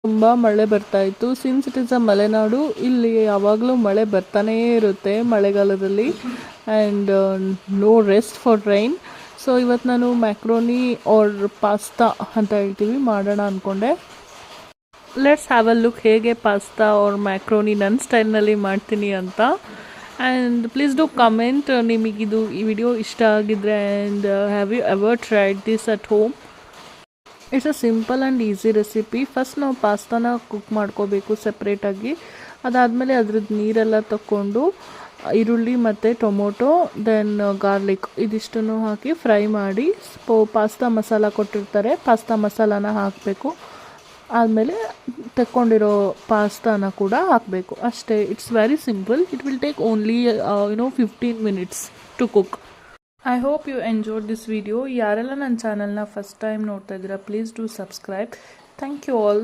ತುಂಬ ಮಳೆ ಬರ್ತಾ ಇತ್ತು. Since it is a Malenadu, ಇಲ್ಲಿ ಯಾವಾಗಲೂ ಮಳೆ ಬರ್ತಾನೇ ಇರುತ್ತೆ ಮಳೆಗಾಲದಲ್ಲಿ. And no rest for rain. So ಇವತ್ತು ನಾನು ಮ್ಯಾಕ್ರೋನಿ ಆರ್ ಪಾಸ್ತಾ ಅಂತ ಹೇಳ್ತೀವಿ ಮಾಡೋಣ ಅಂದ್ಕೊಂಡೆ. ಲೆಟ್ಸ್ ಹ್ಯಾವ್ ಅ ಲುಕ್ ಹೇಗೆ ಪಾಸ್ತಾ ಆರ್ ಮ್ಯಾಕ್ರೋನಿ ನನ್ನ ಸ್ಟೈಲ್ನಲ್ಲಿ ಮಾಡ್ತೀನಿ ಅಂತ. ಆ್ಯಂಡ್ ಪ್ಲೀಸ್ ಡೂ ಕಮೆಂಟ್ ನಿಮಗಿದು ಈ ವಿಡಿಯೋ ಇಷ್ಟ ಆಗಿದ್ರೆ. And have you ever tried this at home? It's a simple and easy recipe. First ನಾವು ಪಾಸ್ತಾನ ಕುಕ್ ಮಾಡ್ಕೋಬೇಕು ಸಪ್ರೇಟಾಗಿ. ಅದಾದಮೇಲೆ ಅದ್ರದ್ದು ನೀರೆಲ್ಲ ತಗೊಂಡು ಈರುಳ್ಳಿ ಮತ್ತು ಟೊಮೊಟೊ ದೆನ್ ಗಾರ್ಲಿಕ್ ಇದಿಷ್ಟನ್ನು ಹಾಕಿ ಫ್ರೈ ಮಾಡಿ ಪಾಸ್ತಾ ಮಸಾಲ ಕೊಟ್ಟಿರ್ತಾರೆ, ಪಾಸ್ತಾ ಮಸಾಲಾನ ಹಾಕಬೇಕು. ಆದಮೇಲೆ ತೆಕ್ಕೊಂಡಿರೋ ಪಾಸ್ತಾನ ಕೂಡ ಹಾಕಬೇಕು ಅಷ್ಟೇ. It's very simple. It will take only 15 minutes to cook. I hope you enjoyed this video. ಯಾರೆಲ್ಲ ನನ್ನ ಚಾನಲ್ನ ಫಸ್ಟ್ ಟೈಮ್ ನೋಡ್ತಾ ಇದ್ದೀರಾ please do subscribe. Thank you all.